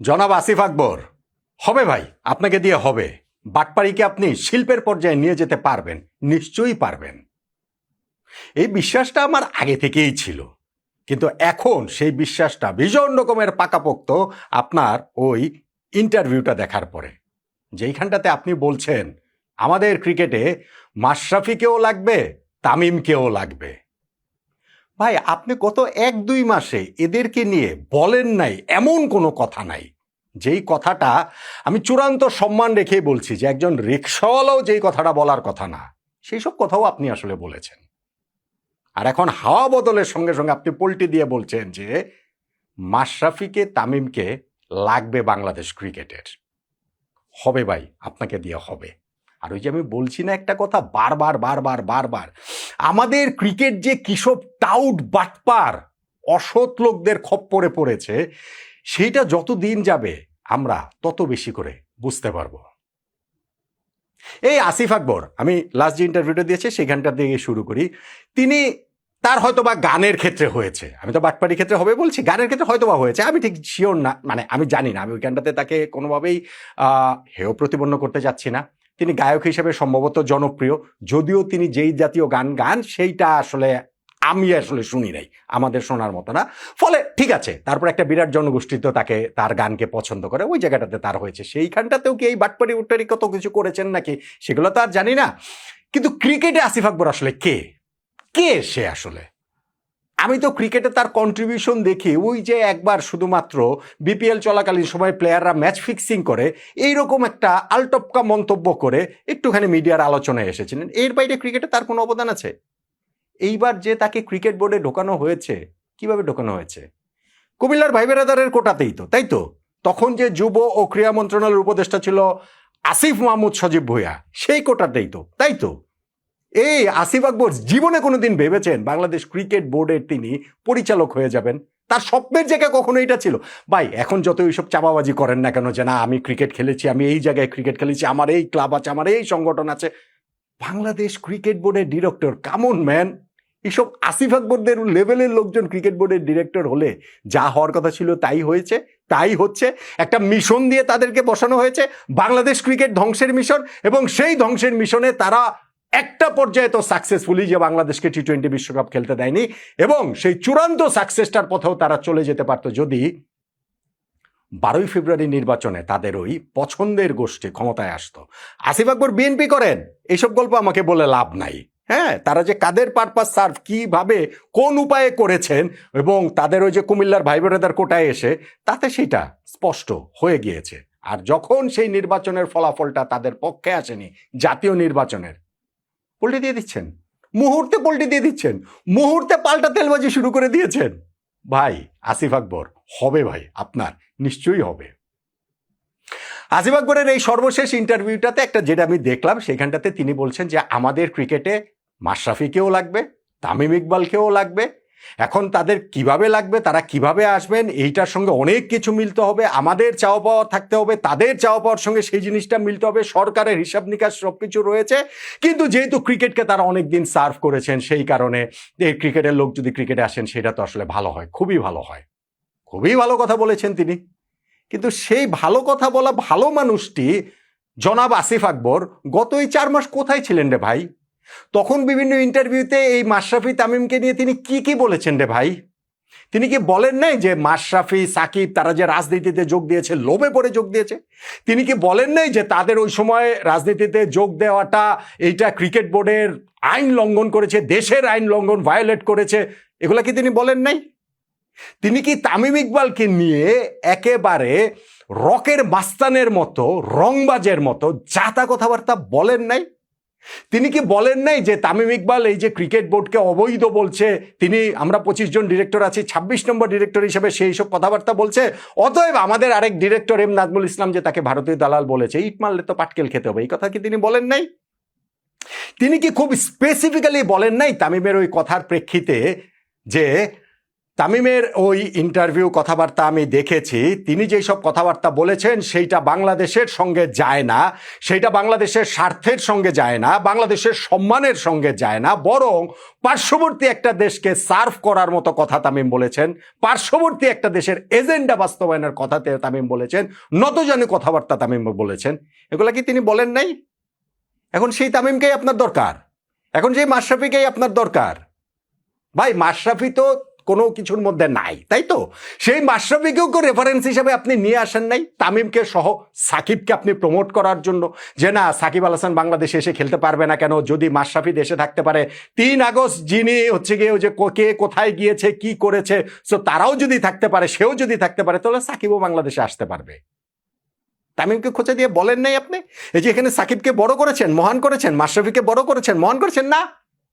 জনাব আসিফ আকবর, হবে ভাই, আপনাকে দিয়ে হবে। বাটপাড়িকে আপনি শিল্পের পর্যায়ে নিয়ে যেতে পারবেন, নিশ্চয়ই পারবেন। এই বিশ্বাসটা আমার আগে থেকেই ছিল, কিন্তু এখন সেই বিশ্বাসটা ভীষণ রকমের পাকাপোক্ত আপনার ওই ইন্টারভিউটা দেখার পরে, যেইখানটাতে আপনি বলছেন আমাদের ক্রিকেটে মাশরাফিকেও লাগবে, তামিমকেও লাগবে। ভাই, আপনি গত 1-2 মাসে এদেরকে নিয়ে বলেন নাই এমন কোনো কথা নাই। যেই কথাটা আমি চূড়ান্ত সম্মান রেখেই বলছি যে একজন রিকশাওয়ালাও যেই কথাটা বলার কথা না, সেই সব কথাও আপনি আসলে বলেছেন। আর এখন হাওয়া বদলের সঙ্গে সঙ্গে আপনি পল্টি দিয়ে বলছেন যে মাশরাফিকে, তামিমকে লাগবে বাংলাদেশ ক্রিকেটের। হবে ভাই, আপনাকে দিয়ে হবে। আর ওই যে আমি বলছি না একটা কথা বারবার বারবার বারবার, আমাদের ক্রিকেট যে কিসব টাউট বাটপার অসৎ লোকদের খপ্পরে পড়েছে, সেইটা যত দিন যাবে আমরা তত বেশি করে বুঝতে পারবো। এই আসিফ আকবর, আমি লাস্ট যে ইন্টারভিউটা দিয়েছি সেখানটা দিয়ে শুরু করি। তিনি তার হয়তো বা গানের ক্ষেত্রে হয়েছে, আমি তো বাটপাড়ির ক্ষেত্রে হবে বলছি, গানের ক্ষেত্রে হয়তো বা হয়েছে, আমি ঠিক শিওর না, মানে আমি জানি না, আমি ওইখানটাতে তাকে কোনোভাবেই হেয় প্রতিপন্ন করতে যাচ্ছি না। তিনি গায়ক হিসেবে সম্ভবত জনপ্রিয়, যদিও তিনি যেই জাতীয় গান গান সেইটা আসলে আমি আসলে শুনি নাই, আমাদের শোনার মতো না। ফলে ঠিক আছে, তারপর একটা বিরাট জনগোষ্ঠী তো তাকে, তার গানকে পছন্দ করে, ওই জায়গাটাতে তার হয়েছে। সেইখানটাতেও কি এই বাটপাড়ি উট্টারি কত কিছু করেছেন নাকি সেগুলো তো আর জানি না। কিন্তু ক্রিকেটে আসিফ আকবর আসলে কে কে সে আসলে? আমি তো ক্রিকেটে তার কন্ট্রিবিউশন দেখি ওই যে একবার শুধুমাত্র বিপিএল চলাকালীন সময় প্লেয়াররা ম্যাচ ফিক্সিং করে এইরকম একটা আলটপকা মন্তব্য করে একটুখানি মিডিয়ার আলোচনায় এসেছিলেন। এর বাইরে ক্রিকেটে তার কোনো অবদান আছে? এইবার যে তাকে ক্রিকেট বোর্ডে ঢোকানো হয়েছে, কিভাবে ঢোকানো হয়েছে? কুমিল্লার ভাই বেরাদারের কোটাতেই তো, তাই তো? তখন যে যুব ও ক্রীড়া মন্ত্রণালয়ের উপদেষ্টা ছিল আসিফ মাহমুদ সজীব ভুঁইয়া, সেই কোটাতেই তো, তাই তো? এই আসিফ আকবর জীবনে কোনোদিন ভেবেছেন বাংলাদেশ ক্রিকেট বোর্ডের তিনি পরিচালক হয়ে যাবেন? তার স্বপ্নের জায়গা কখনো এটা ছিল? ভাই, এখন যত এইসব চাপাবাজি করেন না কেন যে না আমি ক্রিকেট খেলেছি, আমি এই জায়গায় ক্রিকেট খেলেছি, আমার এই ক্লাব আছে, আমার এই সংগঠন আছে, বাংলাদেশ ক্রিকেট বোর্ডের ডিরেক্টর, কামন ম্যান। এসব আসিফ আকবরদের লেভেলের লোকজন ক্রিকেট বোর্ডের ডিরেক্টর হলে যা হওয়ার কথা ছিল তাই হয়েছে, তাই হচ্ছে। একটা মিশন দিয়ে তাদেরকে বসানো হয়েছে, বাংলাদেশ ক্রিকেট ধ্বংসের মিশন, এবং সেই ধ্বংসের মিশনে তারা একটা পর্যায়ে তো সাকসেসফুলি যে বাংলাদেশকে টি-20 বিশ্বকাপ খেলতে দেয়নি, এবং সেই চূড়ান্ত সাকসেসটার পথেও তারা চলে যেতে পারতো যদি 12ই ফেব্রুয়ারি নির্বাচনে তাদের ওই পছন্দের গোষ্ঠী ক্ষমতায় আসতো। আসিফ আকবর বিএনপি করেন, এইসব গল্প আমাকে বলে লাভ নাই। হ্যাঁ, তারা যে কাদের পারপাস সার্ভ, কিভাবে কোন উপায়ে করেছেন, এবং তাদের ওই যে কুমিল্লার ভাই বোনেদের কোটায় এসে, তাতে সেটা স্পষ্ট হয়ে গিয়েছে। আর যখন সেই নির্বাচনের ফলাফলটা তাদের পক্ষে আসেনি, জাতীয় নির্বাচনের, পল্টি দিয়ে দিচ্ছেন, মুহূর্তে পল্টি দিয়ে দিচ্ছেন, মুহূর্তে পাল্টা তেলবাজি শুরু করে দিয়েছেন। ভাই আসিফ আকবর, হবে ভাই, আপনার নিশ্চয়ই হবে। আসিফ আকবরের এই সর্বশেষ ইন্টারভিউটাতে একটা যেটা আমি দেখলাম, সেখানটাতে তিনি বলছেন যে আমাদের ক্রিকেটে মাশরাফিকেও লাগবে, তামিম ইকবালকেও লাগবে। এখন তাদের কিভাবে লাগবে, তারা কিভাবে আসবেন, এইটার সঙ্গে অনেক কিছু মিলতে হবে, আমাদের চাওয়া পাওয়া থাকতে হবে, তাদের চাওয়া পাওয়ার সঙ্গে সেই জিনিসটা মিলতে হবে, সরকারের হিসাব নিকাশ সবকিছু রয়েছে। কিন্তু যেহেতু ক্রিকেটকে তারা অনেক দিন সার্ভ করেছেন, সেই কারণে এই ক্রিকেটের লোক যদি ক্রিকেটে আসেন সেটা তো আসলে ভালো হয়, খুবই ভালো হয়। খুবই ভালো কথা বলেছেন তিনি। কিন্তু সেই ভালো কথা বলা ভালো মানুষটি জনাব আসিফ আকবর গত এই 4 মাস কোথায় ছিলেন রে ভাই? তখন বিভিন্ন ইন্টারভিউতে এই মাশরাফি, তামিমকে নিয়ে তিনি কি কি বলেছেন রে ভাই? তিনি কি বলেন নাই যে মাশরাফি, সাকিব তারা যে রাজনীতিতে যোগ দিয়েছে, লোভে পড়ে যোগ দিয়েছে? তিনি কি বলেন নাই যে তাদের ওই সময় রাজনীতিতে যোগ দেওয়াটা এইটা ক্রিকেট বোর্ডের আইন লঙ্ঘন করেছে, দেশের আইন লঙ্ঘন, ভায়োলেট করেছে? এগুলা কি তিনি বলেন নাই? তিনি কি তামিম ইকবালকে নিয়ে একেবারে রকের মাস্তানের মতো, রংবাজের মতো জাতা কথাবার্তা বলেন নাই? তিনি কি বলেন নাই যে তামিম ইকবাল এই যে ক্রিকেট বোর্ডকে অবৈধ বলছে, তিনি আমরা 25 জন ডিরেক্টর আছি, 26 নম্বর ডিরেক্টর হিসেবে সেই সব কথাবার্তা বলছে, অতএব আমাদের আরেক ডিরেক্টর এম নাজমুল ইসলাম যে তাকে ভারতীয় দালাল বলেছে, ইট মারলে তো পাটকেল খেতে হবে, এই কথা কি তিনি বলেন নাই? তিনি কি খুব স্পেসিফিক্যালি বলেন নাই তামিমের ওই কথার প্রেক্ষিতে যে তামিমের ওই ইন্টারভিউ কথাবার্তা আমি দেখেছি। তিনি যেই সব কথাবার্তা বলেছেন সেইটা বাংলাদেশের সঙ্গে যায় না, সেইটা বাংলাদেশের স্বার্থের সঙ্গে যায় না, বাংলাদেশের সম্মানের সঙ্গে যায় না, বরং পার্শ্ববর্তী একটা দেশকে সার্ভ করার মতো কথা তামিম বলেছেন, পার্শ্ববর্তী একটা দেশের এজেন্ডা বাস্তবায়নের কথাতে তামিম বলেছেন, নতজানি কথাবার্তা তামিম বলেছেন। এগুলা কি তিনি বলেন নাই? এখন সেই তামিমকেই আপনার দরকার, এখন সেই মাশরাফিকেই আপনার দরকার। ভাই মাশরাফি তো কোনো কিছুর মধ্যে নাই, তাই তো? সেই মাশরাফিকেও রেফারেন্স হিসেবে আপনি নিয়ে আসেন নাই, তামিমকে সহ সাকিবকে আপনি প্রমোট করার জন্য, যে না সাকিব আল হাসান বাংলাদেশে এসে খেলতে পারবে না কেন, যদি মাশরাফি দেশে থাকতে পারে 3 আগস্ট যিনি হচ্ছে গিয়ে যে কে কোথায় গিয়েছে কি করেছে, সো তারাও যদি থাকতে পারে, সেও যদি থাকতে পারে, তাহলে সাকিবও বাংলাদেশে আসতে পারবে। তামিমকে খোঁচা দিয়ে বলেন নাই আপনি? এই যে এখানে সাকিবকে বড় করেছেন, মহান করেছেন, মাশরাফিকে বড় করেছেন, মহান করেছেন না?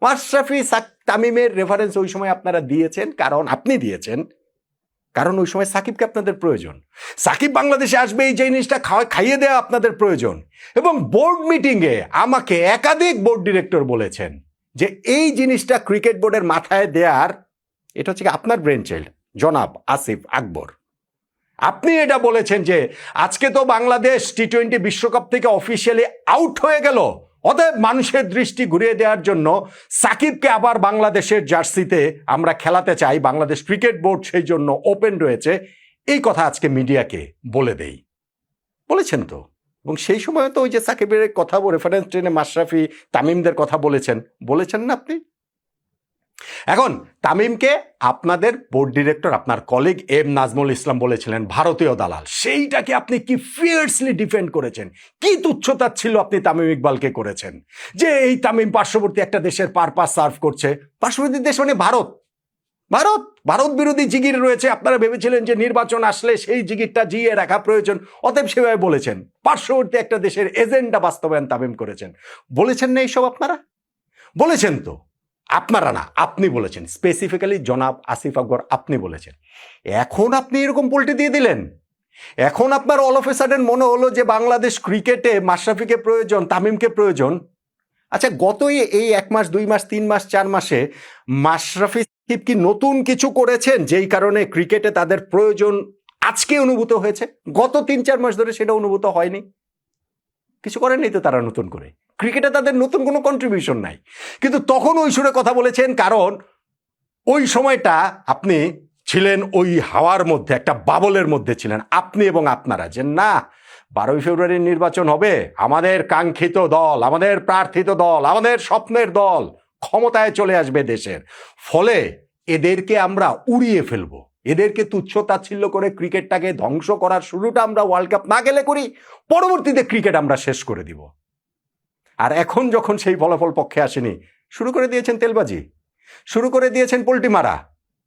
মাশরাফি তামিমের রেফারেন্স ওই সময় আপনারা দিয়েছেন, কারণ আপনি দিয়েছেন কারণ ওই সময় সাকিবকে আপনাদের প্রয়োজন, সাকিব বাংলাদেশে আসবে এই জিনিসটা খাইয়ে দেওয়া আপনাদের প্রয়োজন। এবং বোর্ড মিটিংয়ে আমাকে একাধিক বোর্ড ডিরেক্টর বলেছেন যে এই জিনিসটা ক্রিকেট বোর্ডের মাথায় দেওয়ার, এটা হচ্ছে আপনার ব্রেন চাইল্ড জনাব আসিফ আকবর। আপনি এটা বলেছেন যে আজকে তো বাংলাদেশ টি-20 বিশ্বকাপ থেকে অফিসিয়ালি আউট হয়ে গেল, অতএব মানুষের দৃষ্টি ঘুরিয়ে দেওয়ার জন্য সাকিবকে আবার বাংলাদেশের জার্সিতে আমরা খেলাতে চাই, বাংলাদেশ ক্রিকেট বোর্ড সেই জন্য ওপেন রয়েছে। এই কথা আজকে মিডিয়াকে বলে দেই, বলেছেন তো। এবং সেই সময় তো ওই যে সাকিবের কথা রেফারেন্স টেনে মাশরাফি তামিমদের কথা বলেছেন না আপনি? এখন তামিমকে আপনাদের বোর্ড ডিরেক্টর, আপনার কলিগ এম নাজমুল ইসলাম বলেছিলেন ভারতীয় দালাল, সেইটাকে আপনি কি ফিয়ার্সলি ডিফেন্ড করেছেন, কি তুচ্ছতা ছিল আপনি তামিম ইকবালকে করেছেন যে এই তামিম পার্শ্ববর্তী একটা দেশের পারপাস সার্ভ করছে। পার্শ্ববর্তী দেশ মানে ভারত, ভারত ভারত বিরোধী জিগির রয়েছে। আপনারা ভেবেছিলেন যে নির্বাচন আসলে সেই জিগিরটা জিয়ে রাখা প্রয়োজন, অতএব সেভাবে বলেছেন। পার্শ্ববর্তী একটা দেশের এজেন্ডা বাস্তবায়ন তামিম করেছেন। বলেছেন না এইসব? আপনারা বলেছেন তো, আপনারা না, আপনি বলেছেন, স্পেসিফিক্যালি জনাব আসিফ আকবর আপনি বলেছেন। এখন আপনি এরকম পল্টি দিয়ে দিলেন, এখন আপনার অল অফ এ সাডেন মনে হলো যে বাংলাদেশ ক্রিকেটে মাশরাফিকে প্রয়োজন, তামিমকে প্রয়োজন। আচ্ছা, গতই এই 1 মাস 2 মাস 3 মাস 4 মাসে মাশরাফি কি নতুন কিছু করেছেন যেই কারণে ক্রিকেটে তাদের প্রয়োজন আজকে অনুভূত হয়েছে? গত 3-4 মাস ধরে সেটা অনুভূত হয়নি, কিছু করেননি তো তারা নতুন করে। ক্রিকেটে তাদের নতুন কোনো কন্ট্রিবিউশন নাই, কিন্তু তখন ওই সুরে কথা বলেছেন, কারণ ওই সময়টা আপনি ছিলেন ওই হাওয়ার মধ্যে, একটা বাবলের মধ্যে ছিলেন আপনি এবং আপনারা, যে না 12ই ফেব্রুয়ারির নির্বাচন হবে, আমাদের কাঙ্ক্ষিত দল, আমাদের প্রার্থিত দল, আমাদের স্বপ্নের দল ক্ষমতায় চলে আসবে দেশের, ফলে এদেরকে আমরা উড়িয়ে ফেলবো, এদেরকে তুচ্ছ তাচ্ছিল্য করে ক্রিকেটটাকে ধ্বংস করার শুরুটা আমরা ওয়ার্ল্ড কাপ না গেলে করি, পরবর্তীতে ক্রিকেট আমরা শেষ করে দিব। আর এখন যখন সেই ফলাফল পক্ষে আসেনি, শুরু করে দিয়েছেন তেলবাজি, শুরু করে দিয়েছেন পোল্টি মারা।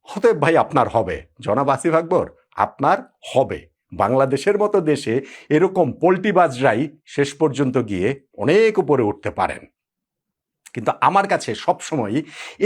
অতএব ভাই আপনার হবে, জনাব আসিফ আকবর, আপনার হবে। বাংলাদেশের মতো দেশে এরকম পোল্টিবাজরাই শেষ পর্যন্ত গিয়ে অনেক উপরে উঠতে পারেন। কিন্তু আমার কাছে সবসময়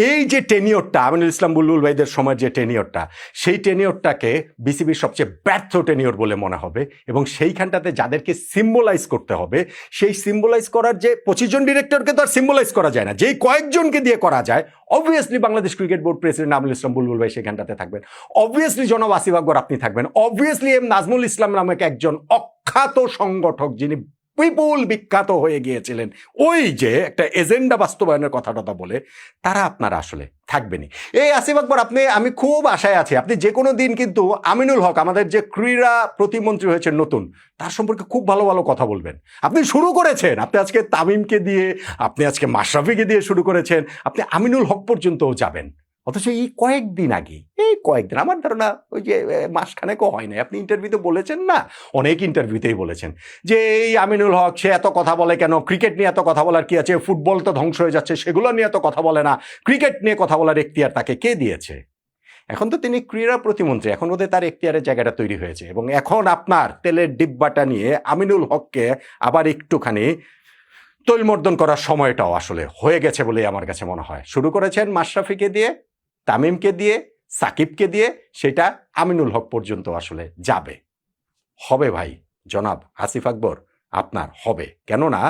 এই যে টেনিয়রটা, আমিনুল ইসলাম বুলবুল ভাইদের সময় যে টেনিয়রটা, সেই টেনিয়রটাকে বিসিবির সবচেয়ে ব্যর্থ টেনিয়র বলে মনে হবে। এবং সেইখানটাতে যাদেরকে সিম্বলাইজ করতে হবে, সেই সিম্বলাইজ করার যে 25 জন ডিরেক্টরকে তো আর সিম্বলাইজ করা যায় না, যেই কয়েকজনকে দিয়ে করা যায়, obviously Bangladesh cricket board president Aminul Islam Bulbul ভাই সেখানটাতে থাকবেন, অবভিয়াসলি জনাব আসিফ আকবর আপনি থাকবেন, অবভিয়াসলি এম নাজমুল ইসলাম নামে একজন অখ্যাত সংগঠক যিনি বিপুল বিখ্যাত হয়ে গিয়েছিলেন ওই যে একটা এজেন্ডা বাস্তবায়নের কথাটা বলে, তারা আপনারা আসলে থাকবেনই। এই আসিফ আকবর, আমি খুব আশায় আছি আপনি যে কোনো দিন কিন্তু আমিনুল হক, আমাদের যে ক্রীড়া প্রতিমন্ত্রী হয়েছেন নতুন, তার সম্পর্কে খুব ভালো ভালো কথা বলবেন। আপনি শুরু করেছেন, আপনি আজকে তামিমকে দিয়ে, আপনি আজকে মাশরাফিকে দিয়ে শুরু করেছেন, আপনি আমিনুল হক পর্যন্তও যাবেন। অথচ এই কয়েকদিন আগে, আমার ধারণা ওই যে মাসখানেকও হয় নাই, আপনি ইন্টারভিউতে বলেছেন না, অনেক ইন্টারভিউতেই বলেছেন যে এই আমিনুল হক সে এত কথা বলে কেন, ক্রিকেট নিয়ে এত কথা বলার কি আছে, ফুটবল তো ধ্বংস হয়ে যাচ্ছে সেগুলো নিয়ে এত কথা বলে না, ক্রিকেট নিয়ে কথা বলার এখতিয়ার তাকে কে দিয়েছে? এখন তো তিনি ক্রীড়া প্রতিমন্ত্রী, এখন বোধহয় তার এখতিয়ারের জায়গাটা তৈরি হয়েছে। এবং এখন আপনার তেলের ডিব্বাটা নিয়ে আমিনুল হককে আবার একটুখানি তৈলমর্দন করার সময়টাও আসলে হয়ে গেছে বলে আমার কাছে মনে হয়। শুরু করেছেন মাশরাফিকে দিয়ে, তামিমকে দিয়ে, সাকিবকে দিয়ে, সেটা আমিনুল হক পর্যন্ত আসলে যাবে। হবে ভাই জনাব আসিফ আকবর, আপনার হবে। কেননা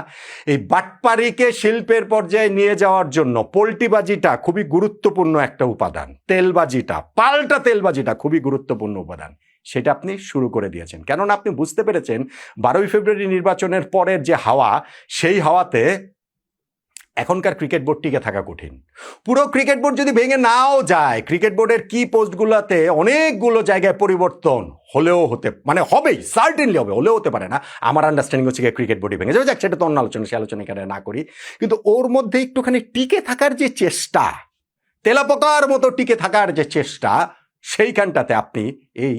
এই বাটপাড়িকে শিল্পের পর্যায়ে নিয়ে যাওয়ার জন্য পোল্টিবাজিটা খুবই গুরুত্বপূর্ণ একটা উপাদান, তেলবাজিটা, পাল্টা তেলবাজিটা খুবই গুরুত্বপূর্ণ উপাদান, সেটা আপনি শুরু করে দিয়েছেন। কেননা আপনি বুঝতে পেরেছেন 12ই ফেব্রুয়ারি নির্বাচনের পরের যে হাওয়া, সেই হাওয়াতে এখনকার ক্রিকেট বোর্ড টিকে থাকা কঠিন। পুরো ক্রিকেট বোর্ড যদি ভেঙে নাও যায়, ক্রিকেট বোর্ডের কি পোস্টগুলোতে অনেকগুলো জায়গায় পরিবর্তন হলেও হবেই, সার্টেনলি হবে, হলেও হতে পারে না। আমার আন্ডারস্ট্যান্ডিং হচ্ছে ক্রিকেট বোর্ডই ভেঙে যাবে, যাক সেটা তো অন্য আলোচনা, সে আলোচনা এখানে না করি। কিন্তু ওর মধ্যে একটুখানি টিকে থাকার যে চেষ্টা, তেলাপোকার মতো টিকে থাকার যে চেষ্টা, সেইখানটাতে আপনি এই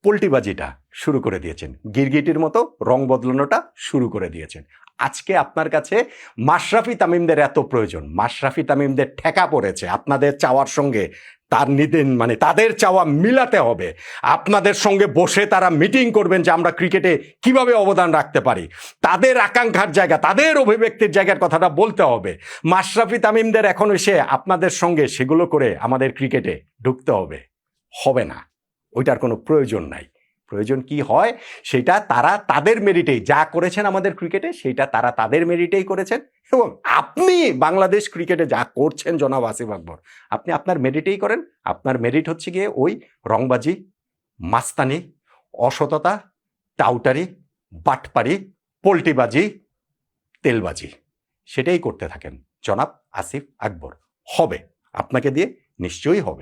পোল্টিবাজিটা শুরু করে দিয়েছেন, গিরগিটির মতো রং বদলানোটা শুরু করে দিয়েছেন। আজকে আপনার কাছে মাশরাফি তামিমদের এত প্রয়োজন, মাশরাফি তামিমদের ঠেকা পড়েছে আপনাদের চাওয়ার সঙ্গে তাদের চাওয়া মিলাতে হবে। আপনাদের সঙ্গে বসে তারা মিটিং করবেন যে আমরা ক্রিকেটে কিভাবে অবদান রাখতে পারি, তাদের আকাঙ্ক্ষার জায়গা, তাদের অভিব্যক্তির জায়গার কথাটা বলতে হবে। মাশরাফি তামিমদের এখন এসে আপনাদের সঙ্গে সেগুলো করে আমাদের ক্রিকেটে ঢুকতে হবে, হবে না, ওইটার কোনো প্রয়োজন নাই। প্রয়োজন কি হয়, সেটা তারা তাদের মেরিটেই যা করেছেন আমাদের ক্রিকেটে, সেটা তারা তাদের মেরিটেই করেছেন। এবং আপনি বাংলাদেশ ক্রিকেটে যা করছেন জনাব আসিফ আকবর, আপনি আপনার মেরিটেই করেন। আপনার মেরিট হচ্ছে গিয়ে ওই রংবাজি, মাস্তানি, অসততা, টাউটারি, বাটপারি, পোল্টিবাজি, তেলবাজি, সেটাই করতে থাকেন জনাব আসিফ আকবর। হবে, আপনাকে দিয়ে নিশ্চয়ই হবে।